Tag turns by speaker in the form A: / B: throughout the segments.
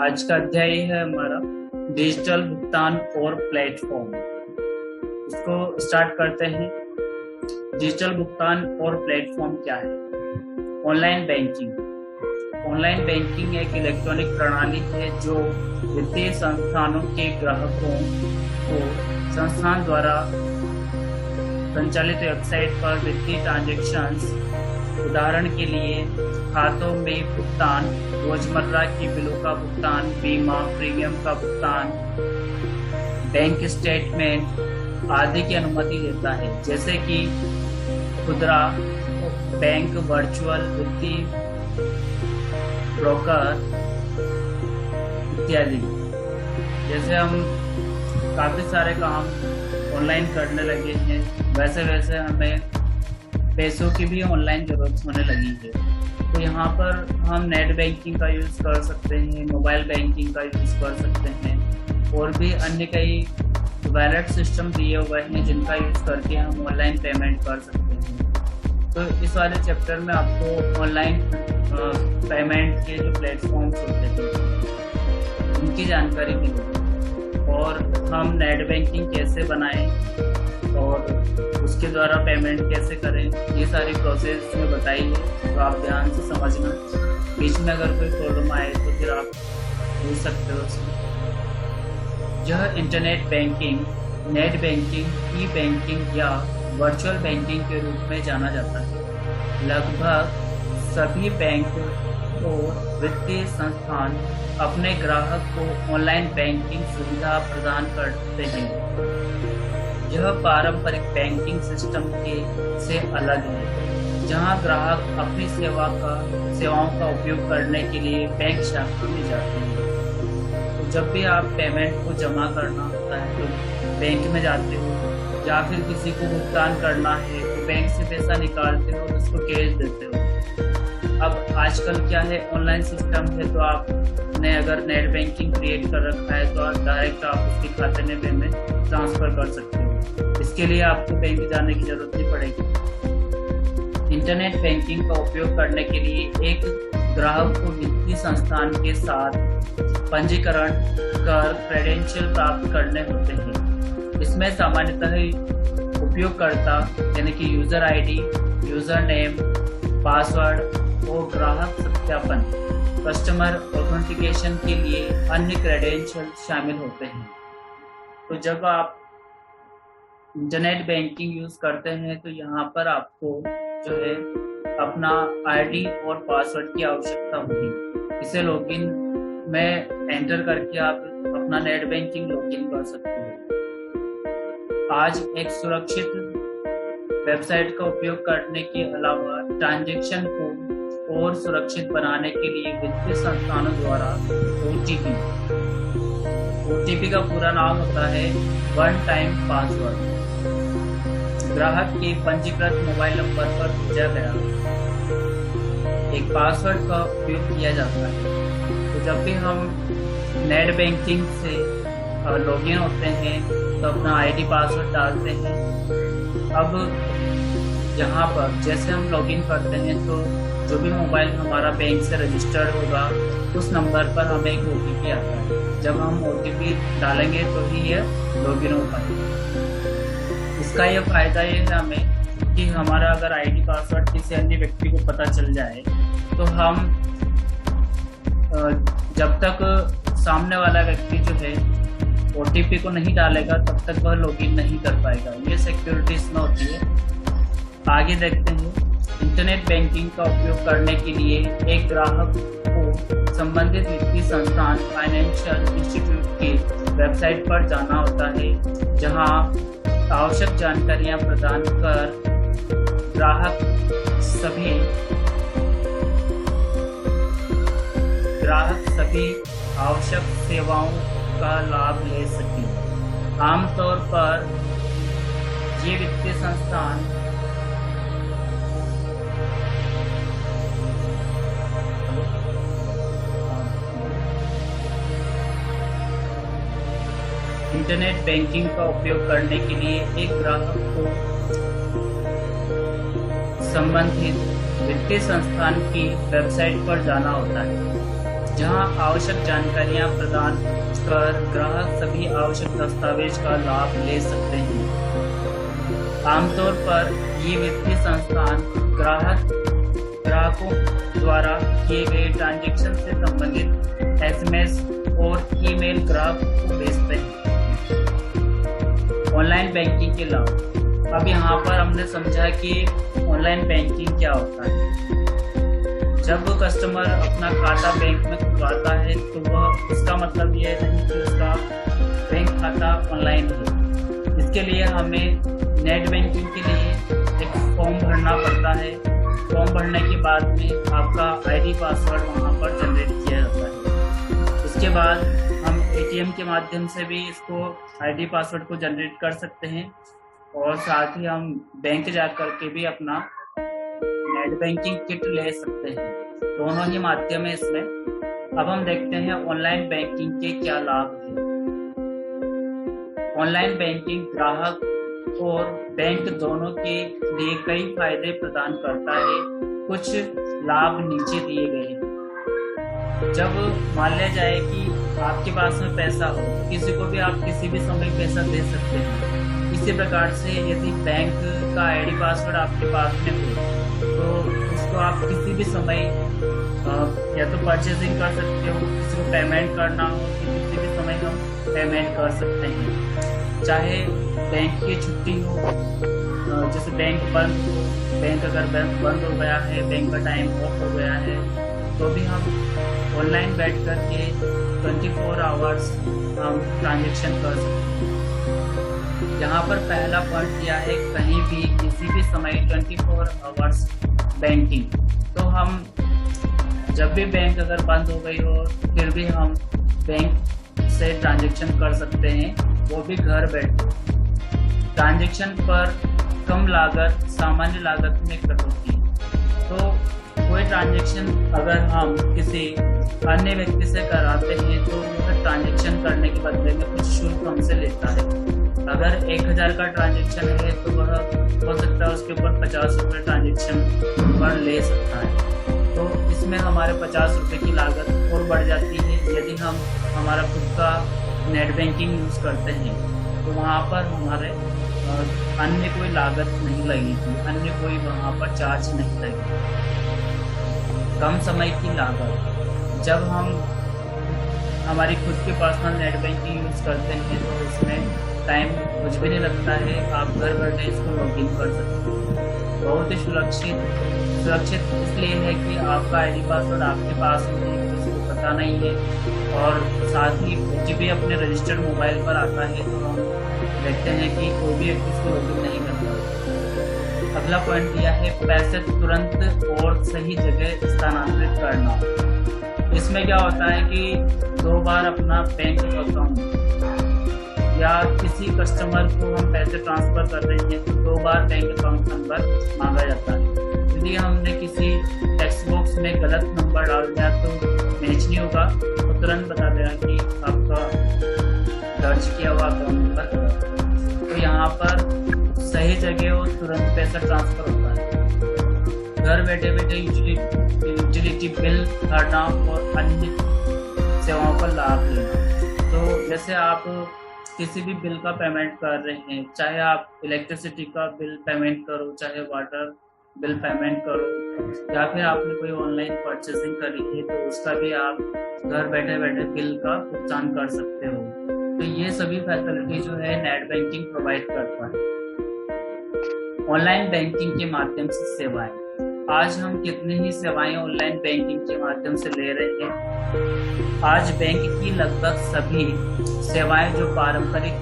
A: आज का अध्याय है हमारा डिजिटल भुगतान और प्लेटफॉर्म। इसको स्टार्ट करते हैं। डिजिटल भुगतान और प्लेटफॉर्म क्या है? Online banking. ऑनलाइन बैंकिंग एक इलेक्ट्रॉनिक प्रणाली है जो वित्तीय संस्थानों के ग्राहकों को संस्थान द्वारा संचालित वेबसाइट पर वित्तीय ट्रांजैक्शंस, उदाहरण के लिए खातों में भुगतान, रोजमर्रा की बिलों का भुगतान, बीमा प्रीमियम का भुगतान, बैंक स्टेटमेंट आदि की अनुमति देता है, जैसे कि खुदरा बैंक, वर्चुअल वित्तीय ब्रोकर इत्यादि। जैसे हम काफ़ी सारे काम ऑनलाइन करने लगे हैं, वैसे वैसे हमें पैसों की भी ऑनलाइन ज़रूरत होने लगी है। तो यहाँ पर हम नेट बैंकिंग का यूज़ कर सकते हैं, मोबाइल बैंकिंग का यूज़ कर सकते हैं, और भी अन्य कई वैलेट सिस्टम दिए हुए हैं जिनका यूज़ करके हम ऑनलाइन पेमेंट कर सकते हैं। तो इस वाले चैप्टर में आपको ऑनलाइन पेमेंट के जो प्लेटफॉर्म्स होते हैं उनकी जानकारी मिलेगी, और हम नेट बैंकिंग कैसे बनाएं और उसके द्वारा पेमेंट कैसे करें, ये सारी प्रोसेस में बताई है। तो आप ध्यान से समझना, बीच में अगर कोई प्रॉब्लम आए तो फिर आप पूछ सकते हो उसमें। यह इंटरनेट बैंकिंग, नेट बैंकिंग, ई बैंकिंग या वर्चुअल बैंकिंग के रूप में जाना जाता है। लगभग सभी बैंक और वित्तीय संस्थान अपने ग्राहक को ऑनलाइन बैंकिंग सुविधा प्रदान करते हैं। यह पारंपरिक बैंकिंग सिस्टम से अलग है, जहां ग्राहक अपनी सेवाओं का उपयोग करने के लिए बैंक शाखा में जाते हैं। तो जब भी आप पेमेंट को जमा करना होता है तो बैंक में जाते हो, या फिर किसी को भुगतान करना है तो बैंक से पैसा निकालते हो, उसको कैश देते हो। अब आजकल क्या है, ऑनलाइन सिस्टम है, तो आपने अगर नेट बैंकिंग क्रिएट कर रखा है तो डायरेक्ट आप उसके खाते में पेमेंट ट्रांसफ़र कर सकते हो। इसके लिए आपको बैंक जाने की जरूरत नहीं पड़ेगी। इंटरनेट बैंकिंग का उपयोग करने के लिए एक ग्राहक को वित्तीय संस्थान के साथ पंजीकरण कर क्रेडेंशियल प्राप्त करने होते हैं। इसमें सामान्यतः उपयोगकर्ता यानी कि user ID, user name, password और ग्राहक सत्यापन, कस्टमर ऑथेंटिकेशन के लिए अन्य क्रेडेंशियल शामिल होते हैं। तो जब आप इंटरनेट बैंकिंग यूज़ करते हैं तो यहाँ पर आपको जो है अपना आईडी और पासवर्ड की आवश्यकता होगी। इसे लॉगिन में एंटर करके आप अपना नेट बैंकिंग लॉगिन कर सकते हो। आज एक सुरक्षित वेबसाइट का उपयोग करने के अलावा ट्रांजैक्शन को और सुरक्षित बनाने के लिए वित्तीय संस्थानों द्वारा ओटीपी का पूरा नाम होता है वन टाइम पासवर्ड, ग्राहक के पंजीकृत मोबाइल नंबर पर भेजा गया एक पासवर्ड का उपयोग किया जाता है। तो जब भी हम नेट बैंकिंग से लॉगिन होते हैं तो अपना आईडी पासवर्ड डालते हैं। अब यहाँ पर जैसे हम लॉगिन करते हैं तो जो भी मोबाइल हमारा बैंक से रजिस्टर्ड होगा उस नंबर पर हमें एक ओटीपी आता है। जब हम ओटीपी डालेंगे तो ही ये लॉगिन हो पाएगा। इसका ये फायदा ये है हमें कि हमारा अगर आईडी पासवर्ड किसी अन्य व्यक्ति को पता चल जाए तो हम जब तक सामने वाला व्यक्ति जो है ओटीपी को नहीं डालेगा तब तक वह लॉगिन नहीं कर पाएगा। ये सिक्योरिटी इसमें होती है। आगे देखते हैं। इंटरनेट बैंकिंग का उपयोग करने के लिए एक ग्राहक को संबंधित वित्तीय संस्थान, फाइनेंशियल इंस्टीट्यूट की वेबसाइट पर जाना होता है, जहां आवश्यक जानकारियां प्रदान कर ग्राहक सभी आवश्यक सेवाओं का लाभ ले सके। आमतौर पर ये वित्तीय संस्थान इंटरनेट बैंकिंग का उपयोग करने के लिए एक ग्राहक को संबंधित वित्तीय संस्थान की वेबसाइट पर जाना होता है, जहां आवश्यक जानकारियां प्रदान कर ग्राहक सभी आवश्यक दस्तावेज का लाभ ले सकते हैं। आमतौर पर ये वित्तीय संस्थान ग्राहकों द्वारा किए गए ट्रांजैक्शन से संबंधित एसएमएस और ईमेल ग्राहक को भेजते हैं। ऑनलाइन बैंकिंग के लाभ। अब यहाँ पर हमने समझा कि ऑनलाइन बैंकिंग क्या होता है। जब कस्टमर अपना खाता बैंक में खुलवाता है तो वह उसका मतलब ये नहीं कि उसका बैंक खाता ऑनलाइन है। इसके लिए हमें नेट बैंकिंग के लिए एक फॉर्म भरना पड़ता है। फॉर्म भरने के बाद में आपका आईडी पासवर्ड वहाँ पर जनरेट किया जाता है। उसके बाद हम एटीएम के माध्यम से भी इसको आईडी पासवर्ड को जनरेट कर सकते हैं और साथ ही हम बैंक जा कर के भी अपना नेट बैंकिंग किट ले सकते हैं। दोनों ही माध्यम है इसमें। अब हम देखते हैं ऑनलाइन बैंकिंग के क्या लाभ हैं। ऑनलाइन बैंकिंग ग्राहक और बैंक दोनों के लिए कई फायदे प्रदान करता है। कुछ लाभ नीचे दिए गए हैं। जब मान लिया जाए कि आपके पास में पैसा हो तो किसी को भी आप किसी भी समय पैसा दे सकते हैं। इसी प्रकार से यदि बैंक का आईडी पासवर्ड आपके पास में हो तो उसको आप किसी भी समय या तो परचेजिंग कर सकते हो, किसी को पेमेंट करना हो तो किसी भी समय हम पेमेंट कर सकते हैं। चाहे बैंक की छुट्टी हो, जैसे बैंक बंद हो, बैंक अगर बंद हो गया है, बैंक का टाइम ऑफ हो गया है तो भी हम ऑनलाइन बैठ करके 24 आवर्स हम ट्रांजेक्शन कर सकते हैं। यहाँ पर पहला पॉइंट दिया है कहीं भी किसी भी समय 24 आवर्स बैंकिंग। तो हम जब भी बैंक अगर बंद हो गई हो फिर भी हम बैंक से ट्रांजेक्शन कर सकते हैं, वो भी घर बैठे। ट्रांजेक्शन पर कम लागत सामान्य लागत में कटौती। तो कोई ट्रांजेक्शन अगर हम किसी अन्य व्यक्ति से कराते हैं तो वह ट्रांजेक्शन करने के बदले में कुछ शुल्क हमसे लेता है। अगर 1000 का ट्रांजेक्शन है तो वह हो सकता है उसके ऊपर 50 रुपये ट्रांजेक्शन पर ले सकता है। तो इसमें हमारे 50 रुपये की लागत और बढ़ जाती है। यदि हम हमारा खुद का नेट बैंकिंग यूज़ करते हैं तो वहाँ पर हमारे अन्य कोई लागत नहीं लगेगी, अन्य कोई वहाँ पर चार्ज नहीं लगेगा। कम समय की लागत। जब हम हमारी खुद के पर्सनल नेट बैंकिंग यूज़ करते हैं तो इसमें टाइम कुछ भी नहीं लगता है। आप घर बैठे इसको लॉगिन कर सकते हैं। बहुत ही सुरक्षित इसलिए है कि आपका आईडी पासवर्ड आपके पास में किसी को पता नहीं है और साथ ही OTP अपने रजिस्टर्ड मोबाइल पर आता है तो हम देखते हैं कि कोई भी इसको लॉगिन नहीं करता। अगला पॉइंट दिया है पैसे तुरंत और सही जगह स्थानांतरित करना। इसमें क्या होता है कि 2 बार अपना बैंक अकाउंट या किसी कस्टमर को हम पैसे ट्रांसफ़र कर रहे हैं तो 2 बार बैंक अकाउंट नंबर मांगा जाता है। यदि हमने किसी टेक्स्ट बॉक्स में गलत नंबर डाल दिया तो मैच नहीं होगा तो तुरंत बता देना कि आपका दर्ज किया हुआ अकाउंट नंबर। तो यहाँ पर सही जगह और तुरंत पैसा ट्रांसफ़र होता है। घर बैठे बैठे यूटिलिटी बिल भरना और अन्य सेवाओं का लाभ लेना। तो जैसे आप किसी भी बिल का पेमेंट कर रहे हैं, चाहे आप इलेक्ट्रिसिटी का बिल पेमेंट करो, चाहे वाटर बिल पेमेंट करो या फिर आपने कोई ऑनलाइन परचेसिंग करी है तो उसका भी आप घर बैठे बैठे बिल का भुगतान कर सकते हो। तो ये सभी फैसिलिटी जो है नेट बैंकिंग प्रोवाइड करता है। ऑनलाइन बैंकिंग के माध्यम से सेवाएं। आज हम कितनी ही सेवाएं ऑनलाइन बैंकिंग के माध्यम से ले रहे हैं। आज बैंक की लगभग सभी सेवाएं जो पारंपरिक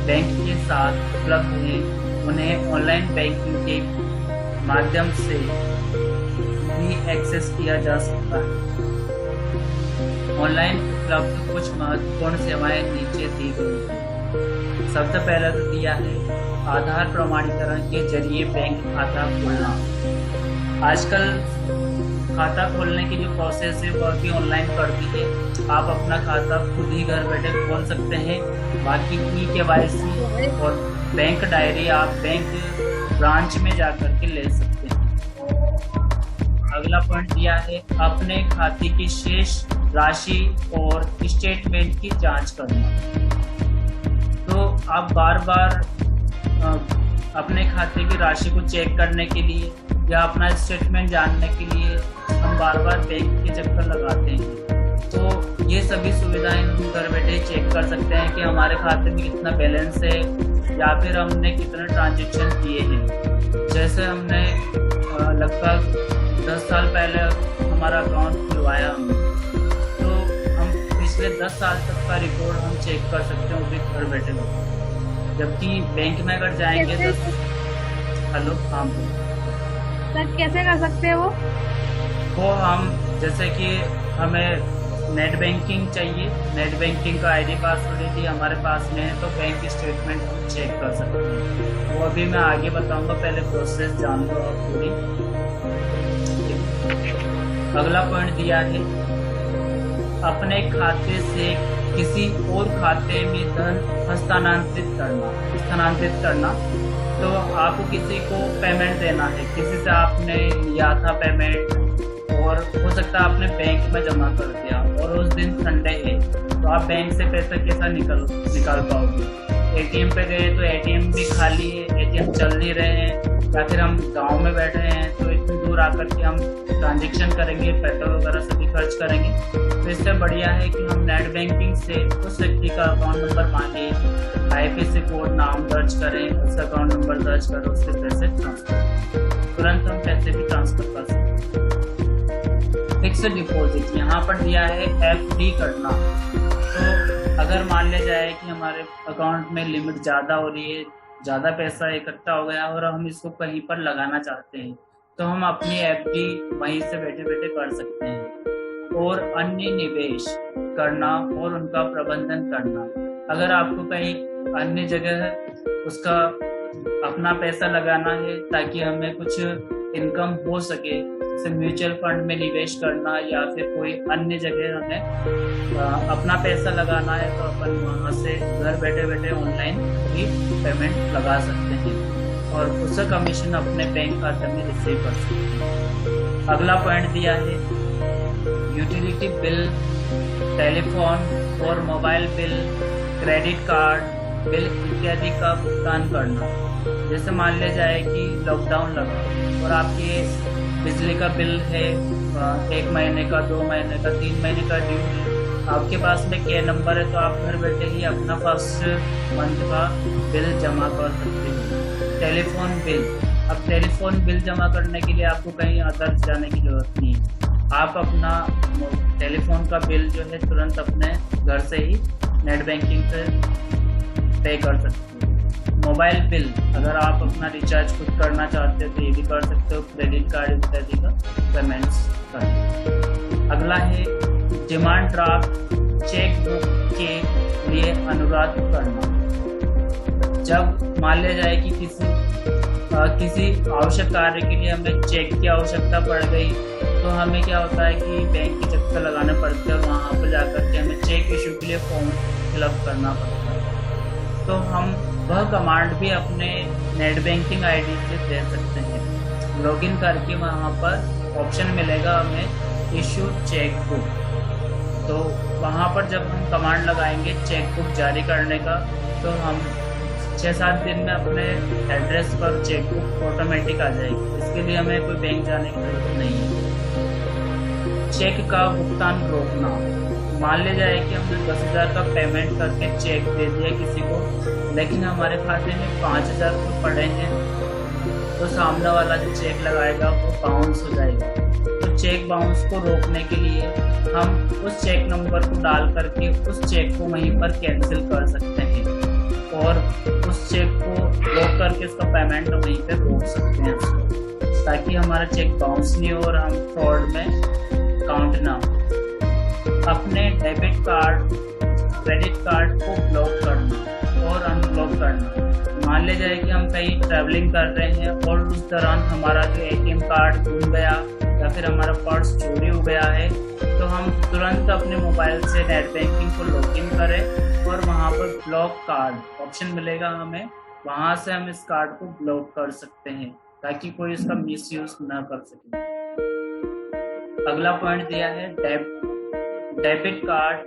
A: बैंक के साथ उपलब्ध हैं उन्हें ऑनलाइन बैंकिंग के माध्यम से भी एक्सेस किया जा सकता है। ऑनलाइन उपलब्ध कुछ महत्वपूर्ण सेवाएं नीचे दी गई हैं। सबसे पहले तो दिया है आधार प्रमाणीकरण के जरिए बैंक खाता खोलना। आजकल खाता खोलने की जो प्रोसेस है वह भी ऑनलाइन कर दी है। आप अपना खाता खुद ही घर बैठे खोल सकते हैं। बाकी KYC और बैंक डायरी आप बैंक ब्रांच में जाकर के ले सकते हैं। अगला पॉइंट दिया है अपने खाते की शेष राशि और स्टेटमेंट की जांच करना। तो आप बार बार अपने खाते की राशि को चेक करने के लिए या अपना स्टेटमेंट जानने के लिए हम बार बार बैंक के चक्कर लगाते हैं। तो ये सभी सुविधाएं हम घर बैठे चेक कर सकते हैं कि हमारे खाते में कितना बैलेंस है या फिर हमने कितने ट्रांजेक्शन किए हैं। जैसे हमने लगभग 10 साल पहले हमारा अकाउंट खुलवाया हमने, तो हम पिछले 10 साल तक का रिकॉर्ड हम चेक कर सकते हैं वो भी घर बैठे बैठे। जबकि बैंक में अगर जाएंगे तो हेलो हाँ
B: सर कैसे कर सकते हैं
A: वो हम जैसे कि हमें नेट बैंकिंग चाहिए, नेट बैंकिंग का आईडी पासवर्ड यदि हमारे पास में है तो बैंक स्टेटमेंट हम चेक कर सकते हैं। वो अभी मैं आगे बताऊंगा, पहले प्रोसेस जान लो आप पूरी। अगला पॉइंट दिया है अपने खाते से किसी और खाते में धन स्थानांतरित करना। तो आपको किसी को पेमेंट देना है, किसी से आपने लिया था पेमेंट और हो सकता है आपने बैंक में जमा कर दिया और उस दिन संडे है, तो आप बैंक से पैसा कैसा निकाल पाओगे। एटीएम पे गए तो एटीएम भी खाली है, एटीएम चल नहीं रहे हैं, या फिर हम गांव में बैठे हैं तो इतनी दूर आकर के हम ट्रांजेक्शन करेंगे, पेट्रोल वगैरह सभी खर्च करेंगे। तो इससे बढ़िया है कि हम नेट बैंकिंग से उस व्यक्ति का अकाउंट नंबर मांगे, आईएफएससी कोड नाम दर्ज करें, उसका अकाउंट नंबर दर्ज करें, उससे पैसे ट्रांसफर तुरंत हम पैसे भी ट्रांसफर कर सकते हैं। फिक्स्ड डिपॉजिट यहाँ पर दिया है एफडी करना। तो अगर मान लिया जाए कि हमारे अकाउंट में लिमिट ज़्यादा हो रही है, ज़्यादा पैसा इकट्ठा हो गया और हम इसको कहीं पर लगाना चाहते हैं, तो हम अपनी एफडी वहीं से बैठे बैठे कर सकते हैं। और अन्य निवेश करना और उनका प्रबंधन करना। अगर आपको कहीं अन्य जगह उसका अपना पैसा लगाना है ताकि हमें कुछ इनकम हो सके, जैसे म्यूचुअल फंड में निवेश करना या फिर कोई अन्य जगह हमें अपना पैसा लगाना है, तो अपन वहाँ से घर बैठे बैठे ऑनलाइन भी पेमेंट लगा सकते हैं और उसका कमीशन अपने बैंक खाते में रिसीव कर सकते हैं। अगला पॉइंट दिया है यूटिलिटी बिल, टेलीफोन और mobile bill, credit card bill इत्यादि का भुगतान करना। जैसे मान लिया जाए कि लॉकडाउन लगा और आपके बिजली का बिल है 1 महीने का, 2 महीने का, 3 महीने का ड्यू है, आपके पास में के नंबर है तो आप घर बैठे ही अपना फर्स्ट मंथ का बिल जमा कर सकते हैं। टेलीफोन बिल, अब टेलीफोन बिल जमा करने के लिए आपको कहीं अदर जाने की जरूरत नहीं है, आप अपना टेलीफोन का बिल जो है तुरंत अपने घर से ही नेट बैंकिंग से पे कर सकते हो। मोबाइल बिल, अगर आप अपना रिचार्ज खुद करना चाहते हो तो ये भी कर सकते हो, क्रेडिट कार्ड इत्यादि का पेमेंट्स कर। अगला है डिमांड ड्राफ्ट, चेक बुक के लिए अनुरोध करना। जब मान लिया जाए कि किसी आवश्यक कार्य के लिए हमें चेक की आवश्यकता पड़ गई, तो हमें क्या होता है कि बैंक के चक्कर लगाने पड़ते हैं और वहाँ पर जाकर के हमें चेक इशू के लिए फॉर्म फिलअप करना पड़ता है। तो हम वह कमांड भी अपने नेट बैंकिंग आईडी से दे सकते हैं। लॉगिन करके वहाँ पर ऑप्शन मिलेगा हमें इशू चेक बुक, तो वहाँ पर जब हम कमांड लगाएंगे चेक बुक जारी करने का, तो हम 6-7 दिन में अपने एड्रेस पर चेक बुक ऑटोमेटिक आ जाएगी। इसके लिए हमें कोई बैंक जाने की जरूरत नहीं है। चेक का भुगतान रोकना, मान लिया जाए कि हमने 10,000 का पेमेंट करके चेक दे दिया किसी को, लेकिन हमारे खाते में 5,000 रुपये पड़े हैं, तो सामने वाला जो चेक लगाएगा वो बाउंस हो जाएगा। तो चेक बाउंस को रोकने के लिए हम उस चेक नंबर को डाल करके उस चेक को वहीं पर कैंसिल कर सकते हैं और उस चेक को रोक करके उसका पेमेंट वहीं पे रोक सकते हैं, ताकि हमारा चेक बाउंस नहीं हो और हम फ्रॉड में काउंट ना हो। अपने डेबिट कार्ड, क्रेडिट कार्ड को ब्लॉक करना और अनब्लॉक करना। मान लिया जाए कि हम कहीं ट्रैवलिंग कर रहे हैं और उस दौरान हमारा जो एटीएम कार्ड गुम गया या फिर हमारा पर्स चोरी हो गया है, तो हम तुरंत अपने मोबाइल से नेट बैंकिंग को लॉगिन करें और वहाँ पर ब्लॉक कार्ड ऑप्शन मिलेगा हमें, वहाँ से हम इस कार्ड को ब्लॉक कर सकते हैं ताकि कोई इसका मिसयूज ना कर सके। अगला पॉइंट दिया है डेबिट कार्ड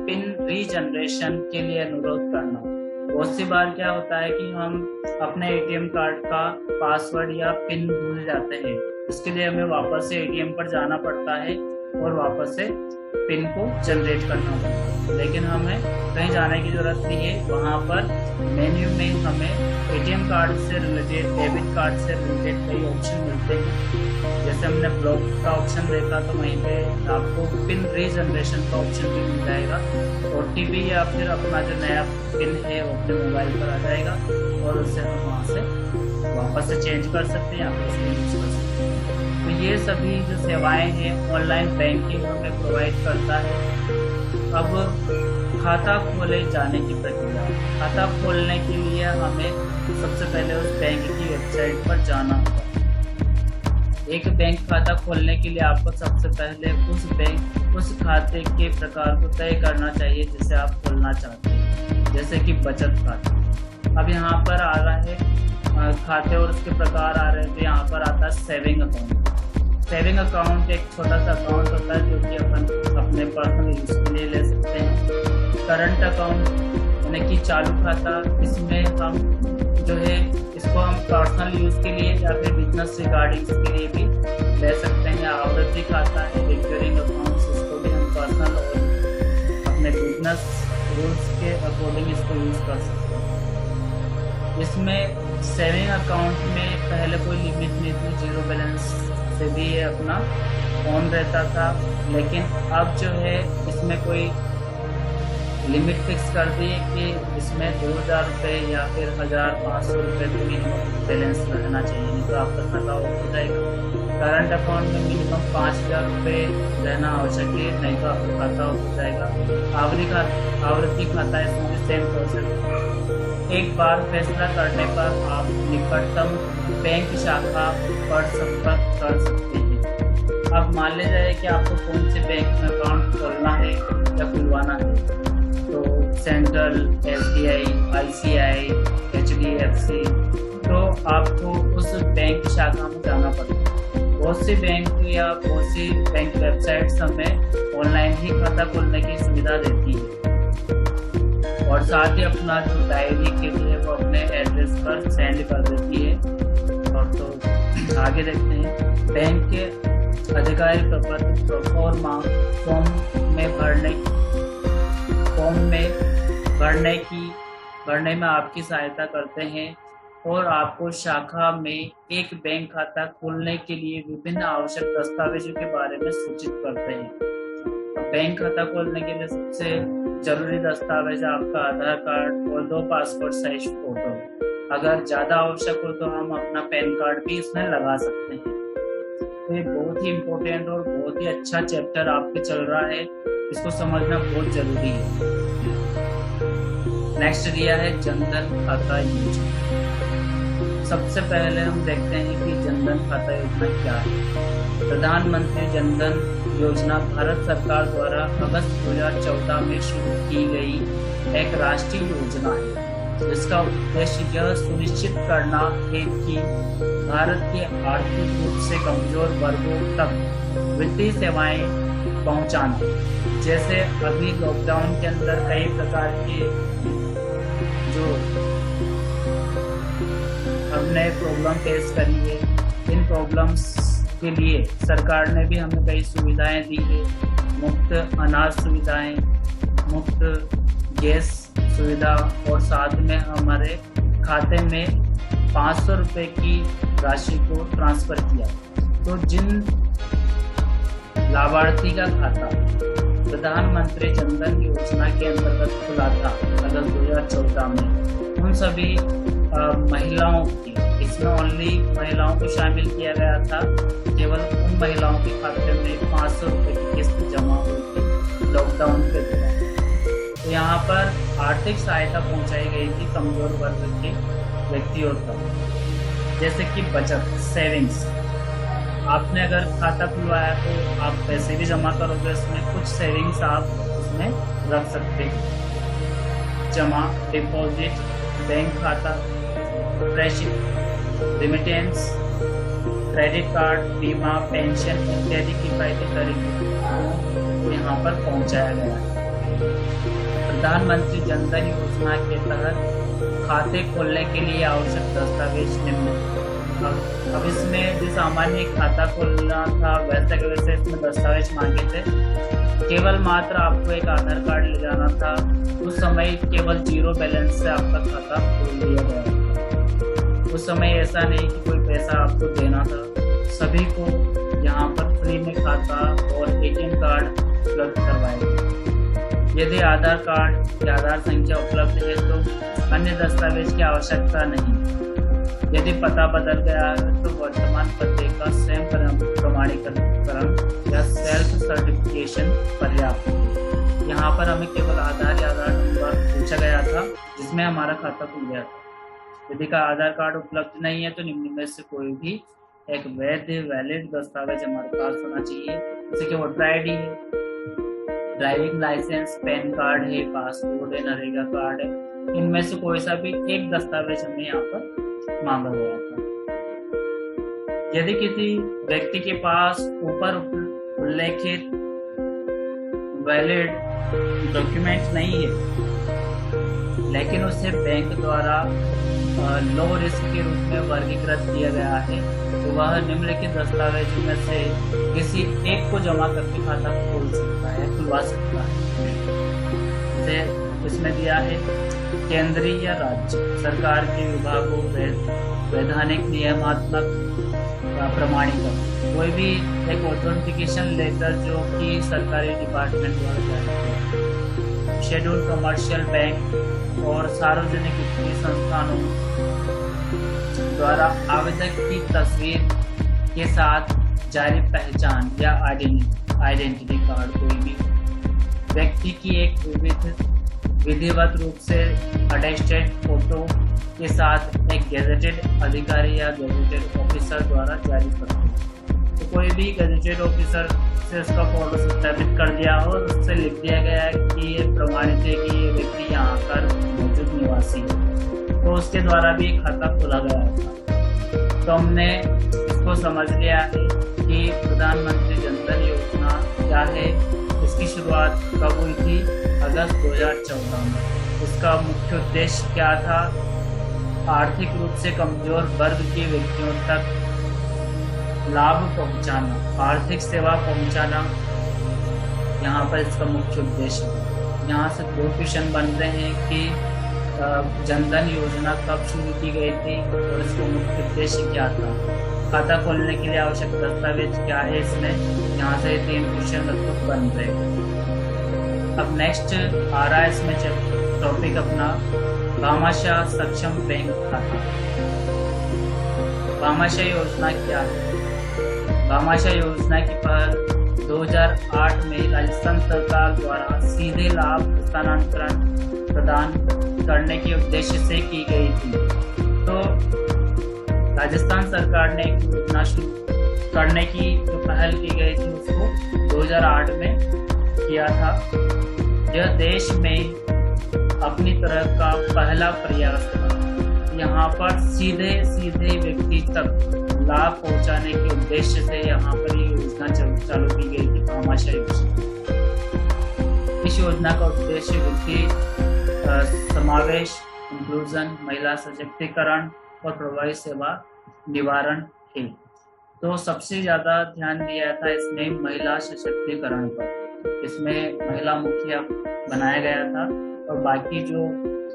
A: पिन रीजनरेशन के लिए अनुरोध करना। बहुत सी बार क्या होता है कि हम अपने एटीएम कार्ड का पासवर्ड या पिन भूल जाते हैं। इसके लिए हमें वापस से एटीएम पर जाना पड़ता है और वापस से पिन को जनरेट करना पड़ता है। लेकिन हमें कहीं जाने की जरूरत नहीं है। वहाँ पर मेन्यू में हमें एटीएम कार्ड से रिलेटेड, डेबिट कार्ड से रिलेटेड कई ऑप्शन मिलते हैं। जैसे हमने ब्लॉक का ऑप्शन देखा तो वहीं पे आपको पिन रीजनरेशन का ऑप्शन भी मिल जाएगा। OTP या फिर अपना जो नया पिन है वो अपने मोबाइल पर आ जाएगा और उससे हम वहाँ से वापस से चेंज कर सकते हैं या फिर उसे यूज़ कर सकते हैं। तो ये सभी जो सेवाएं हैं ऑनलाइन बैंकिंग हमें प्रोवाइड करता है। अब खाता खोले जाने की प्रक्रिया। खाता खोलने के लिए हमें सबसे पहले उस बैंक की वेबसाइट पर जाना होगा। एक बैंक खाता खोलने के लिए आपको सबसे पहले उस खाते के प्रकार को तय करना चाहिए जिसे आप खोलना चाहते हैं, जैसे कि बचत खाता। अब यहाँ पर आ रहा है खाते और उसके प्रकार आ रहे हैं। तो यहाँ पर आता है सेविंग अकाउंट। सेविंग अकाउंट एक छोटा सा अकाउंट होता है जो कि अपन अपने पर्सनल यूज के लिए ले सकते हैं। करंट अकाउंट यानी कि चालू खाता, इसमें हम जो है इसको हम पर्सनल यूज के लिए या फिर बिजनेस रिगार्डिंग के लिए भी ले सकते हैं। आवर्ती खाता है रिकरिंग अकाउंट, इसको भी हम पर्सनल और अपने बिजनेस रूल्स के अकॉर्डिंग इसको यूज कर सकते हैं। इसमें सेविंग अकाउंट में पहले कोई लिमिट नहीं थी, 0 बैलेंस से भी ये अपना ऑन रहता था। लेकिन अब जो है इसमें कोई लिमिट फिक्स कर दी है कि इसमें 2000 रुपये या फिर 1500 रुपये तो मिनिमम बैलेंस रहना चाहिए, नहीं तो आपका खाता ऑफ हो जाएगा। करंट अकाउंट में मिनिमम 5000 रुपये रहना आवश्यक है, नहीं तो आपका खाता ऑफ हो जाएगा। आवर्ती खाता है, इसमें भी सेम प्रोसेस। एक बार फैसला करने पर आप निकटतम बैंक शाखा पर संपर्क कर सकते हैं। अब मान लिया जाए कि आपको कौन से बैंक में अकाउंट खोलना है या खुलवाना है, तो सेंट्रल, SBI, ICI, HDFC, तो आपको उस बैंक शाखा में जाना पड़ता है। बहुत सी बैंक या बहुत सी बैंक वेबसाइट्स हमें ऑनलाइन ही खाता खोलने की सुविधा देती है और साथ ही अपना जो डायरी के लिए वो अपने एड्रेस पर सेंड कर देती है। और तो आगे देखते हैं, बैंक के अधिकारी प्रपत्र प्रोफॉर्मा फॉर्म भरने में आपकी सहायता करते हैं और आपको शाखा में एक बैंक खाता खोलने के लिए विभिन्न आवश्यक दस्तावेजों के बारे में सूचित करते हैं। बैंक खाता खोलने के लिए सबसे जरूरी दस्तावेज आपका आधार कार्ड और 2 पासपोर्ट साइज फोटो। अगर ज़्यादा आवश्यक हो तो हम अपना पैन कार्ड भी इसमें लगा सकते हैं। तो ये बहुत ही इम्पोर्टेंट और बहुत ही अच्छा चैप्टर आपके चल रहा है, इसको समझना बहुत जरूरी है। नेक्स्ट दिया है जनधन खाता योजना। सबसे पहले हम देखते हैं कि जनधन खाता योजना क्या है। प्रधानमंत्री जनधन योजना भारत सरकार द्वारा अगस्त 2014 में शुरू की गई एक राष्ट्रीय योजना है, जिसका उद्देश्य यह सुनिश्चित करना है कि भारत के आर्थिक रूप से कमजोर वर्गों तक वित्तीय सेवाएं पहुंचाना। जैसे अभी लॉकडाउन के अंदर कई प्रकार के जो हमने प्रॉब्लम फेस करी है, इन प्रॉब्लम्स के लिए सरकार ने भी हमें कई सुविधाएं दी है। मुफ्त अनाज सुविधाएं, मुफ्त गैस सुविधा और साथ में हमारे खाते में 500 रुपये की राशि को ट्रांसफ़र किया। तो जिन लाभार्थी का खाता प्रधानमंत्री जनधन योजना के अंतर्गत खुला था अगस्त 2014 में, उन सभी महिलाओं की, इसमें ओनली महिलाओं को शामिल किया गया था। केवल उन महिलाओं के खाते में 500 रुपये की किस्त जमा हुई थी लॉकडाउन के दौरान। तो यहाँ पर आर्थिक सहायता पहुँचाई गई थी कमजोर वर्ग के व्यक्तियों तक, जैसे कि बचत, सेविंग्स। आपने अगर खाता खुलवाया तो आप पैसे भी जमा करोगे, इसमें कुछ सेविंग्स आप उसमें रख सकते हैं। जमा, डिपॉजिट, बैंक खाता, प्रेषित, रिमिटेंस, क्रेडिट कार्ड, बीमा, पेंशन इत्यादि किफायती तरीके को यहाँ पर पहुँचाया गया है। प्रधानमंत्री जन धन योजना के तहत खाते खोलने के लिए आवश्यक दस्तावेज निम्न। अब इसमें जो सामान्य खाता खोलना था वैसे के वैसे इसमें दस्तावेज मांगे थे। केवल मात्र आपको एक आधार कार्ड ले जाना था। उस समय केवल 0 बैलेंस से आपका खाता खोल दिया गया था। उस समय ऐसा नहीं कि कोई पैसा आपको देना था। सभी को यहाँ पर फ्री में खाता और ATM कार्ड उपलब्ध करवाए गए। यदि आधार कार्ड या आधार संख्या उपलब्ध है तो अन्य दस्तावेज की आवश्यकता नहीं। यदि पता बदल गया है तो वर्तमान पते का स्वयं प्रमाणीकरण या सेल्फ सर्टिफिकेशन पर्याप्त है। यहाँ पर हमें केवल आधार या आधार नंबर पूछा गया था जिसमें हमारा खाता खुल गया था। यदि का आधार कार्ड उपलब्ध नहीं है तो निम्न में से कोई भी एक वैलिड दस्तावेज हमारे पास होना चाहिए, जैसे कि वोटर ID है, ड्राइविंग लाइसेंस, पैन कार्ड है, पासपोर्ट है, नरेगा कार्ड है। इनमें से कोई सा भी एक दस्तावेज हमें यहाँ पर मांगा गया था। यदि किसी व्यक्ति के पास ऊपर उल्लेखित वैलिड डॉक्यूमेंट नहीं है लेकिन उसे बैंक द्वारा लो रिस्क के रूप में वर्गीकृत किया गया है तो वह निम्नलिखित दस्तावेजों में से किसी एक को जमा करके खाता खोल सकता है, खुलवा सकता है। जैसे इसमें दिया है केंद्रीय या राज्य सरकार के विभागों वैधानिक नियमात्मक प्रमाणीकरण, कोई भी एक ऑथेंटिकेशन लेटर जो कि सरकारी डिपार्टमेंट द्वारा जारी किया, शेड्यूल कमर्शियल बैंक और सार्वजनिक वित्तीय संस्थानों द्वारा आवेदक की तस्वीर के साथ जारी पहचान या आइडेंटिटी कार्ड, कोई भी व्यक्ति की एक विधिवत रूप से अटेस्टेड फोटो के साथ एक गेजेटेड अधिकारी या गेजेटेड ऑफिसर द्वारा जारी करते हैं। तो कोई भी गेजेटेड ऑफिसर से उसका फोटो सत्यापित कर दिया हो और उससे लिख दिया गया है कि ये प्रमाणित है कि ये व्यक्ति यहाँ पर मौजूद निवासी है, तो उसके द्वारा भी एक खाता खोला गया था। तो हमने इसको समझ लिया है कि प्रधानमंत्री जन धन योजना क्या है, इसकी शुरुआत कब हुई थी? अगस्त 2014 में। इसका मुख्य उद्देश्य क्या था? आर्थिक रूप से कमजोर वर्ग के व्यक्तियों तक लाभ पहुंचाना, आर्थिक सेवा पहुंचाना, यहाँ पर इसका मुख्य उद्देश्य है। यहाँ से 2 क्वेश्चन बन रहे हैं कि जन धन योजना कब शुरू की गई थी और इसका मुख्य उद्देश्य क्या था, खाता खोलने के लिए आवश्यक दस्तावेज क्या है। इसमें यहाँ से 3 क्वेश्चन लगभग बन रहे हैं। अब नेक्स्ट आ रहा है इसमें टॉपिक अपना भामाशाह सक्षम बैंक खाता। भामाशाह योजना क्या है? भामाशाह योजना की पहल 2008 में राजस्थान सरकार द्वारा सीधे लाभ हस्तांतरण प्रदान करने के उद्देश्य से की गई थी। तो राजस्थान सरकार ने एक योजना शुरू करने की जो पहल की गई थी उसको 2008 में किया था। यह देश में अपनी तरह का पहला प्रयास था। यहाँ पर सीधे व्यक्ति तक लाभ पहुंचाने के उद्देश्य से यहाँ पर ये योजना चालू की गई थी, भामाशाह योजना। इस योजना का उद्देश्य वित्तीय समावेश, इंक्लूजन, महिला सशक्तिकरण और प्रभावी सेवा निवारण है। तो सबसे ज्यादा ध्यान दिया था इसमें महिला सशक्तिकरण पर। इसमें महिला मुखिया बनाया गया था और बाकी जो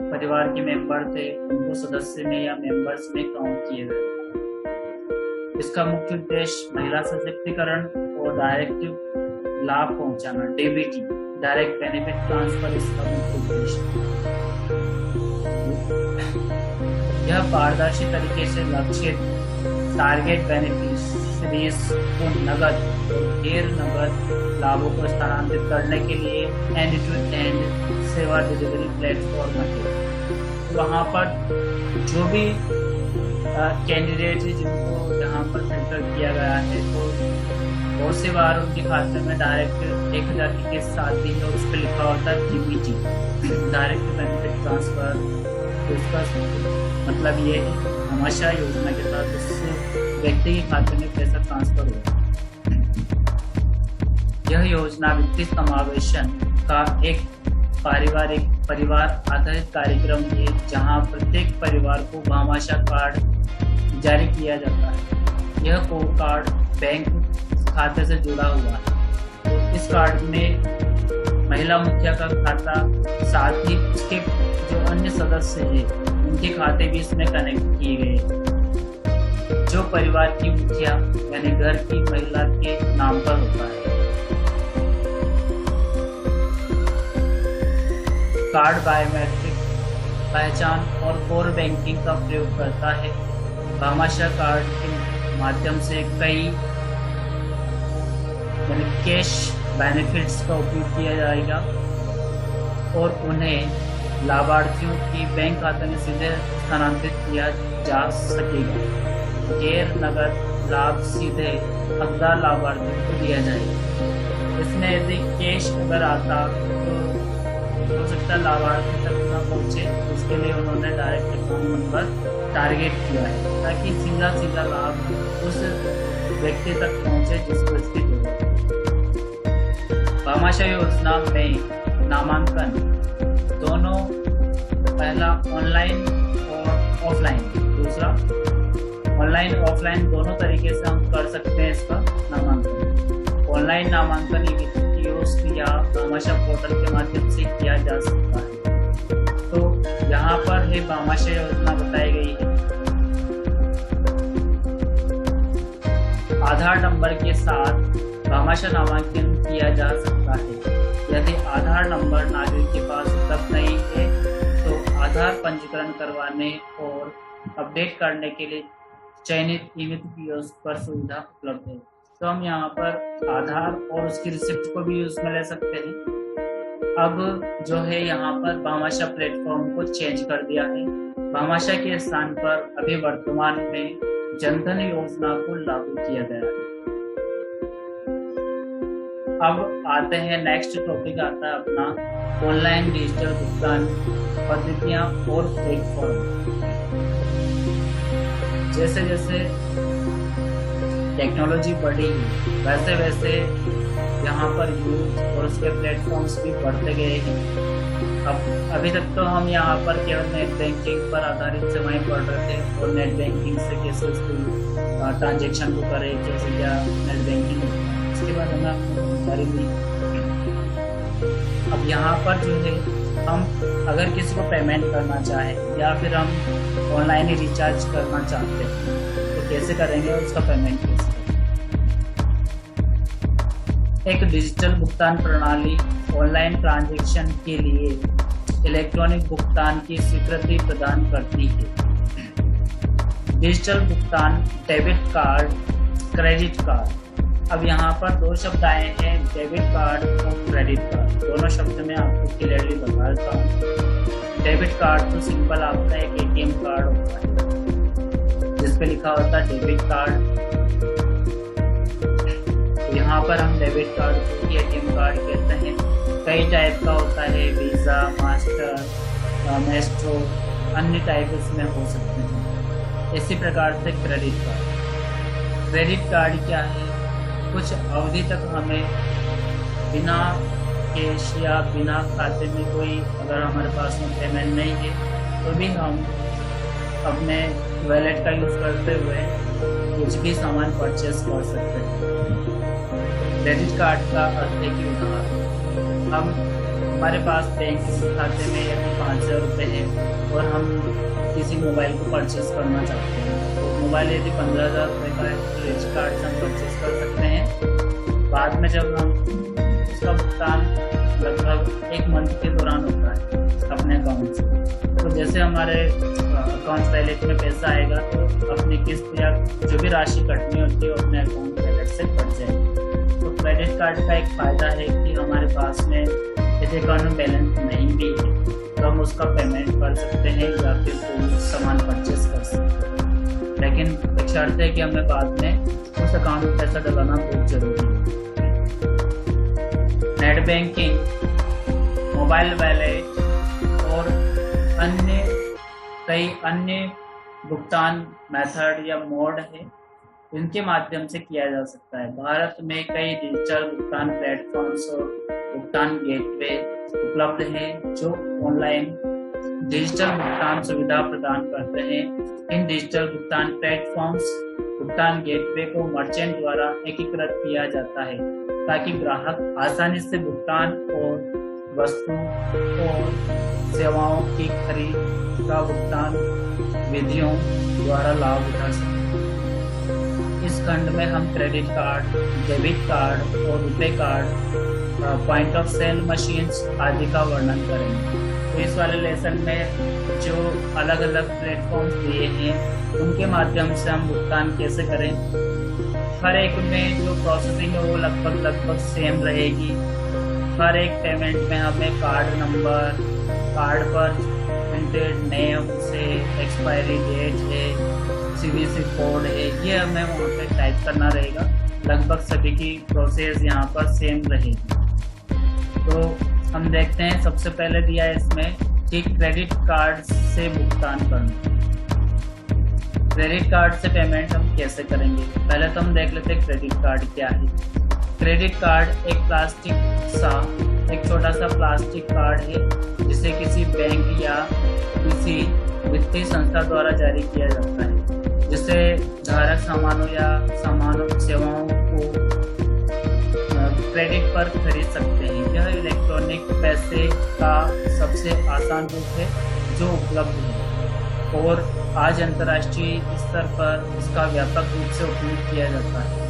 A: परिवार के मेंबर थे उनको सदस्य में या मेंबर्स में काउंट किए गए। इसका मुख्य उद्देश्य महिला सशक्तिकरण और डायरेक्ट लाभ पहुंचाना, DBT, डायरेक्ट बेनिफिट ट्रांसफर, इसका मुख्य उद्देश्य। यह पारदर्शी तरीके से लक्षित टारगेट बेनिफिशरीज को नगद और गैर नगद लाभों को स्थानांतरित करने के लिए एंड टू एंड सेवा डिलीवरी प्लेटफॉर्म है। वहाँ पर जो भी कैंडिडेट है जिनको यहाँ पर फिल्टर किया गया है तो बहुत सी बार उनके खाते में डायरेक्ट 1000 के साथ भी उस पर लिखा होता है DBT, डायरेक्ट बेनिफिट ट्रांसफर। तो इसका मतलब ये है भामाशाह योजना के तहत उससे व्यक्ति के खाते में पैसा ट्रांसफर हुआ। यह योजना वित्तीय समावेशन का एक परिवार आधारित कार्यक्रम है जहां प्रत्येक परिवार को भामाशाह कार्ड जारी किया जाता है। यह कोड कार्ड बैंक खाते से जुड़ा हुआ है। तो इस कार्ड में महिला मुखिया का खाता, साथ ही उसके जो अन्य सदस्य हैं उनके खाते भी इसमें कनेक्ट किए गए, जो परिवार की मुखिया यानी घर की महिला के नाम पर होता है। कार्ड बायोमेट्रिक पहचान और कोर बैंकिंग का प्रयोग करता है। भामाशाह कार्ड के माध्यम से कई कैश बेनिफिट्स का उपयोग किया जाएगा और उन्हें लाभार्थियों की बैंक खाते में सीधे स्थानांतरित किया जा सकेगा। गैर नगद लाभ सीधे हकदार लाभार्थियों को दिया जाएगा। इसमें यदि कैश अगर आता तो हो सकता है लाभार्थी तक न पहुँचे, उसके लिए उन्होंने डायरेक्ट अकाउंट नंबर टारगेट किया है ताकि सीधा लाभ उस व्यक्ति तक पहुँचे जिसको इसकी जरूरत है। भामाशाह योजना में नामांकन दोनों, पहला ऑनलाइन और ऑफलाइन, दूसरा ऑनलाइन ऑफलाइन दोनों तरीके से हम कर सकते हैं इसका नामांकन। ऑनलाइन नामांकन कियोस्क या भामाशाह पोर्टल के माध्यम से किया जा सकता है। तो यहाँ पर है भामाशाह योजना बताई गई है। आधार नंबर के साथ भामाशाह नामांकन किया जा सकता है। यदि आधार नंबर नागरिक के पास उपलब्ध नहीं है तो आधार पंजीकरण करवाने और अपडेट करने के लिए चयनित ईमित कियोस्क पर सुविधा उपलब्ध है। तो हम यहाँ पर आधार और उसकी रिसिप्ट को भी यूज में ले सकते हैं। अब जो है यहाँ पर भामाशाह प्लेटफॉर्म को चेंज कर दिया है। भामाशाह के स्थान पर अभी वर्तमान में जनधन योजना को लागू किया गया है। अब आते हैं नेक्स्ट टॉपिक आता है अपना ऑनलाइन डिजिटल भुगतान पद्धतियां और प्लेटफॉर्म। जैसे जैसे टेक्नोलॉजी बढ़ी वैसे वैसे यहाँ पर यूज और उसके प्लेटफॉर्म्स भी बढ़ते गए हैं। अब अभी तक तो हम यहाँ पर केवल नेट बैंकिंग पर आधारित सेवाएं पढ़ रहे थे और नेट बैंकिंग से कैसे उसको ट्रांजेक्शन को करें, कैसे क्या नेट बैंकिंग, इसके बाद हमें जानकारी दी। अब यहाँ पर जो है हम अगर किसी को पेमेंट करना चाहें या फिर हम ऑनलाइन ही रिचार्ज करना चाहते हैं तो कैसे करेंगे, उसका पेमेंट कैसे करेंगे। एक डिजिटल भुगतान प्रणाली ऑनलाइन ट्रांजैक्शन के लिए इलेक्ट्रॉनिक भुगतान की स्वीकृति प्रदान करती है। डिजिटल भुगतान डेबिट कार्ड, क्रेडिट कार्ड। अब यहाँ पर दो शब्द आए हैं, डेबिट कार्ड और क्रेडिट कार्ड। दोनों शब्द में आपको क्लियरली बता देता हूँ। डेबिट कार्ड तो सिंपल आपका एक एटीएम कार्ड होता है जिस पे लिखा होता है डेबिट कार्ड। यहाँ पर हम डेबिट कार्ड को एटीएम कार्ड कहते हैं। कई टाइप का होता है, वीज़ा, मास्टर, मैस्ट्रो, अन्य टाइप इसमें हो सकते हैं। इसी प्रकार से क्रेडिट कार्ड। क्रेडिट कार्ड क्या है, कुछ अवधि तक हमें बिना कैश या बिना खाते में कोई अगर हमारे पास में पेमेंट नहीं है तो भी हम अपने वॉलेट का यूज़ करते हुए कुछ भी सामान परचेस कर सकते हैं। क्रेडिट कार्ड का अर्थ है कि उदाहरण हम हमारे पास बैंक खाते में यदि 5,000 रुपये है और हम किसी मोबाइल को परचेस करना चाहते हैं तो मोबाइल यदि 15,000 रुपये का है तो क्रेडिट कार्ड से हम परचेस कर सकते हैं। बाद में जब हम उसका भुगतान लगभग 1 मंथ के दौरान होता है अपने अकाउंट से, तो जैसे हमारे अकाउंट वैलेट में पैसा आएगा तो अपनी किस्त या जो भी राशि कटनी होती है अपने अकाउंट वैलेट से कट जाएगी। तो क्रेडिट कार्ड का एक फ़ायदा है कि हमारे पास में यदि अकाउंट में बैलेंस नहीं भी है तो हम उसका पेमेंट कर सकते हैं या फिर कोई सामान परचेस कर सकते हैं। लेकिन एक शर्त है कि हमें बाद में उस अकाउंट में पैसा डलाना बहुत जरूरी है। नेट बैंकिंग, मोबाइल वैलेट और कई अन्य भुगतान मेथड या मोड है इनके माध्यम से किया जा सकता है। भारत में कई डिजिटल भुगतान प्लेटफॉर्म्स और भुगतान गेटवे उपलब्ध हैं जो ऑनलाइन डिजिटल भुगतान सुविधा प्रदान करते हैं। इन डिजिटल भुगतान प्लेटफॉर्म्स भुगतान गेटवे को मर्चेंट द्वारा एकीकृत किया जाता है ताकि ग्राहक आसानी से भुगतान और वस्तु और सेवाओं की खरीद का भुगतान विधियों द्वारा लाभ उठा सकें। इस खंड में हम क्रेडिट कार्ड, डेबिट कार्ड और RuPay card, point of sale machines आदि का वर्णन करेंगे। तो इस वाले लेसन में जो अलग अलग प्लेटफॉर्म्स दिए हैं उनके माध्यम से हम भुगतान कैसे करें, हर एक में जो प्रोसेसिंग है वो लगभग सेम रहेगी। हर एक पेमेंट में हमें कार्ड नंबर, कार्ड पर प्रिंटेड नेम से एक्सपायरी डेट है, CVC कोड है, ये हमें वहाँ पे टाइप करना रहेगा। लगभग सभी की प्रोसेस यहाँ पर सेम रहेगी। तो हम देखते हैं, सबसे पहले दिया है इसमें कि क्रेडिट कार्ड से भुगतान करना। क्रेडिट कार्ड से पेमेंट हम कैसे करेंगे, पहले तो हम देख लेते हैं क्रेडिट कार्ड क्या है। क्रेडिट कार्ड एक छोटा सा प्लास्टिक कार्ड है जिसे किसी बैंक या किसी वित्तीय संस्था द्वारा जारी किया जाता है, जिसे धारक सामानों सेवाओं को क्रेडिट पर खरीद सकते हैं। यह इलेक्ट्रॉनिक पैसे का सबसे आसान रूप है जो उपलब्ध है और आज अंतर्राष्ट्रीय स्तर पर इसका व्यापक रूप से उपयोग किया जाता है।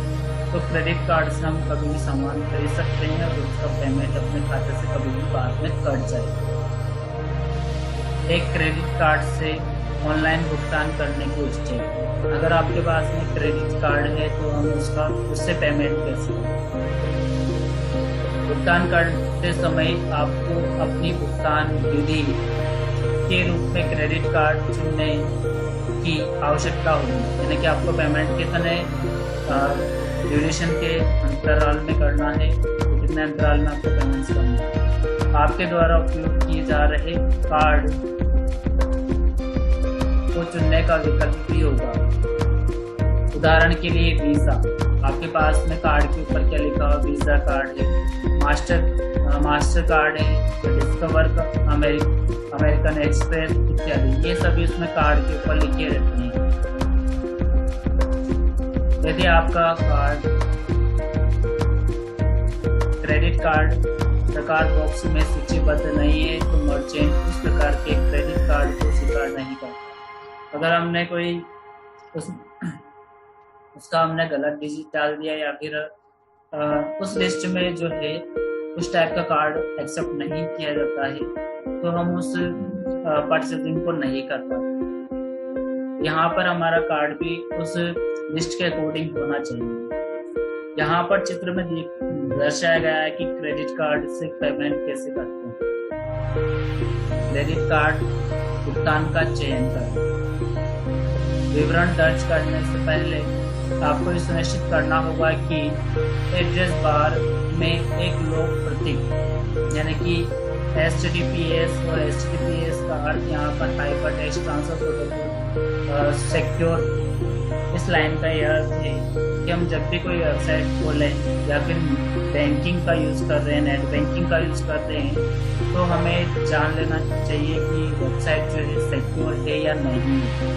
A: तो क्रेडिट कार्ड से हम कभी भी सामान खरीद सकते हैं और उसका पेमेंट अपने खाते से कभी भी बाद में कट जाएगा। एक क्रेडिट कार्ड से ऑनलाइन भुगतान करने की स्टेप, अगर आपके पास में क्रेडिट कार्ड है तो हम उससे पेमेंट कैसे करें। भुगतान करते समय आपको अपनी भुगतान विधि के रूप में क्रेडिट कार्ड चुनने की आवश्यकता होगी, यानी कि आपको पेमेंट कितने ड्यूरेशन के अंतराल में करना है, तो कितने अंतराल में आपको पेमेंट्स करना है। आपके द्वारा उपयोग किए जा रहे कार्ड को चुनने का विकल्प भी होगा। उदाहरण के लिए वीज़ा, आपके पास में कार्ड के ऊपर क्या लिखा हुआ, वीज़ा कार्ड है, मास्टर कार्ड है, डिस्कवर, अमेरिकन एक्सप्रेस इत्यादि, ये सभी उसमें कार्ड के ऊपर लिखे रहते हैं। यदि आपका कार्ड क्रेडिट कार्ड प्रकार बॉक्स में सूचीबद्ध नहीं है तो मर्चेंट उस प्रकार के क्रेडिट कार्ड को स्वीकार नहीं करता। अगर हमने कोई उसका हमने गलत डिजिट डाल दिया या फिर उस लिस्ट में जो है उस टाइप का कार्ड एक्सेप्ट नहीं किया जाता है तो हम उस परचेजिंग को नहीं कर पाते। यहाँ पर हमारा कार्ड भी उस लिस्ट के अकॉर्डिंग होना चाहिए। यहाँ पर चित्र में दर्शाया गया है कि क्रेडिट कार्ड से पेमेंट कैसे करते हैं। क्रेडिट कार्ड भुगतान का चयन करें। विवरण दर्ज करने से पहले आपको ये सुनिश्चित करना होगा कि एड्रेस बार में एक लोक प्रतीक यानी कि HTTPS और HTTPS का अर्थ यहाँ पर हाइपरटेक्स्ट ट्रांसफर प्रोटोकॉल सिक्योर। इस लाइन का यह अर्थ है कि हम जब भी कोई वेबसाइट खोलें या फिर बैंकिंग का यूज़ कर रहे हैं, नेट बैंकिंग का यूज़ कर रहे हैं, तो हमें जान लेना चाहिए कि वेबसाइट जो है सिक्योर है या नहीं है।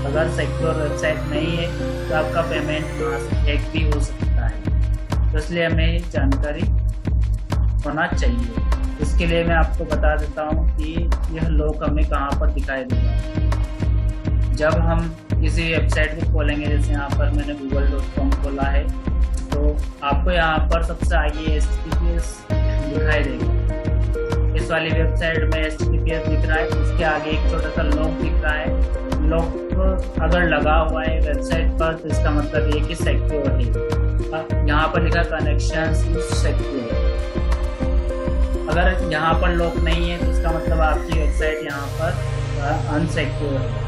A: अगर सिक्योर वेबसाइट नहीं है तो आपका पेमेंट वहाँ से हैक भी हो सकता है, तो इसलिए हमें जानकारी होना चाहिए। इसके लिए मैं आपको बता देता हूँ कि यह लॉक हमें कहाँ पर दिखाई देगा। जब हम किसी वेबसाइट को खोलेंगे, जैसे यहाँ पर मैंने google.com खोला है, तो आपको यहाँ पर सबसे आगे HTTPS दिखाई देगा। इस वाली वेबसाइट में HTTPS दिख रहा है, उसके आगे एक छोटा सा लॉक दिख रहा है। लॉक अगर लगा हुआ है वेबसाइट पर तो इसका मतलब ये कि सिक्योर है। यहाँ पर लिखा कनेक्शन सिक्योर। अगर यहाँ पर लॉक नहीं है तो इसका मतलब आपकी वेबसाइट यहाँ पर अनसिक्योर है।